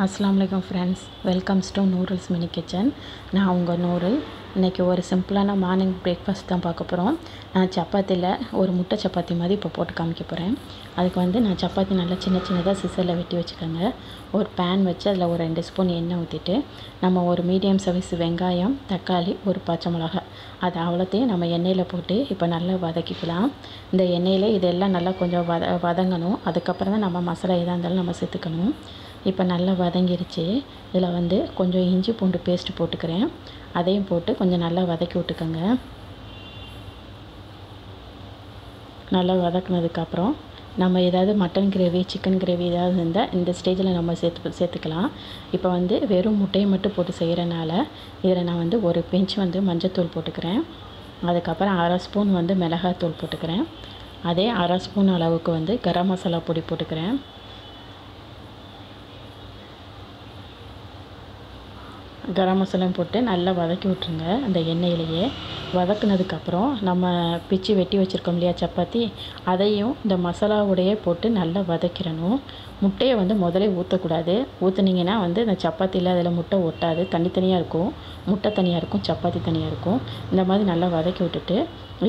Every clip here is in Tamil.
Assalamualaikum friends, welcomes to Noorul's mini kitchen. நான் உங்கள் நூருல். இன்றைக்கி ஒரு சிம்பிளான மார்னிங் பிரேக்ஃபாஸ்ட் தான் பார்க்க போகிறோம். நான் சப்பாத்தியில் ஒரு முட்டை சப்பாத்தி மாதிரி இப்போ போட்டு காமிக்க போகிறேன். அதுக்கு நான் சப்பாத்தி நல்லா சின்ன சின்னதாக சிசரில் வெட்டி வச்சுக்கோங்க. ஒரு பேன் வச்சு அதில் ஒரு 2 ஸ்பூன் எண்ணெய் ஊற்றிட்டு நம்ம ஒரு மீடியம் சைஸ் வெங்காயம், தக்காளி, ஒரு பச்சை மிளகாய் அது அவ்வளோத்தையும் நம்ம எண்ணெயில் போட்டு இப்போ நல்லா வதக்கிக்கலாம். இந்த எண்ணெயில் இதெல்லாம் நல்லா கொஞ்சம் வதங்கணும். அதுக்கப்புறம் தான் நம்ம மசாலா எதாக இருந்தாலும் நம்ம சேர்த்துக்கணும். இப்போ நல்லா வதங்கிருச்சு. இதில் கொஞ்சம் இஞ்சி பூண்டு பேஸ்ட் போட்டுக்கிறேன். அதையும் போட்டு கொஞ்சம் நல்லா வதக்கி விட்டுக்கோங்க. நல்லா வதக்குனதுக்கப்புறம் நம்ம ஏதாவது மட்டன் கிரேவி, சிக்கன் கிரேவி ஏதாவது இருந்தால் இந்த ஸ்டேஜில் நம்ம சேர்த்துக்கலாம். இப்போ வெறும் முட்டையை மட்டும் போட்டு செய்கிறனால இதில் நான் ஒரு பிஞ்ச் மஞ்சத்தூள் போட்டுக்கிறேன். அதுக்கப்புறம் 1/2 ஸ்பூன் மிளகாத்தூள் போட்டுக்கிறேன். அதே 1/2 ஸ்பூன் அளவுக்கு கரம் மசாலா பொடி போட்டுக்கிறேன். கரம் மசாலாவும் போட்டு நல்லா வதக்கி விட்ருங்க. அந்த எண்ணெயிலேயே வதக்குனதுக்கப்புறம் நம்ம பிச்சு வெட்டி வச்சுருக்கோம் இல்லையா சப்பாத்தி, அதையும் இந்த மசாலாவோடையே போட்டு நல்லா வதக்கிடணும். முட்டையை முதலே ஊற்றக்கூடாது. ஊற்றுனீங்கன்னா இந்த சப்பாத்தியில் அதில் முட்டை ஒட்டாது. தனித்தனியாக இருக்கும். முட்டை தனியாக இருக்கும், சப்பாத்தி தனியாக இருக்கும். இந்த மாதிரி நல்லா வதக்கி விட்டுட்டு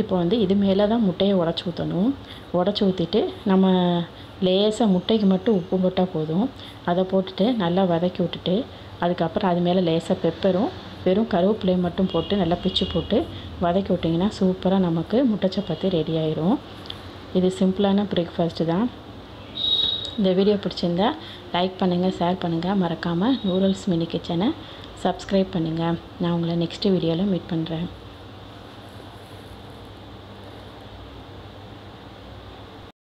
இப்போ இது மேலே தான் முட்டையை உடச்சி ஊற்றணும். உடச்சி ஊற்றிட்டு நம்ம லேசாக முட்டைக்கு மட்டும் உப்பு போட்டால் போதும். அதை போட்டுட்டு நல்லா வதக்கி விட்டுட்டு அதுக்கப்புறம் அது மேலே லேசாக பெப்பரும் வெறும் கருவேப்பிலையும் மட்டும் போட்டு நல்லா பிச்சு போட்டு வதக்கி விட்டிங்கன்னா சூப்பராக நமக்கு முட்டை சப்பாத்தி ரெடி ஆயிரும். இது சிம்பிளான பிரேக்ஃபாஸ்ட்டு தான். இந்த வீடியோ பிடிச்சிருந்தா லைக் பண்ணுங்கள், ஷேர் பண்ணுங்கள். மறக்காமல் நூரல்ஸ் மினி கிச்சனை சப்ஸ்கிரைப் பண்ணுங்கள். நான் உங்களை நெக்ஸ்ட் வீடியோவில் மீட் பண்ணுறேன்.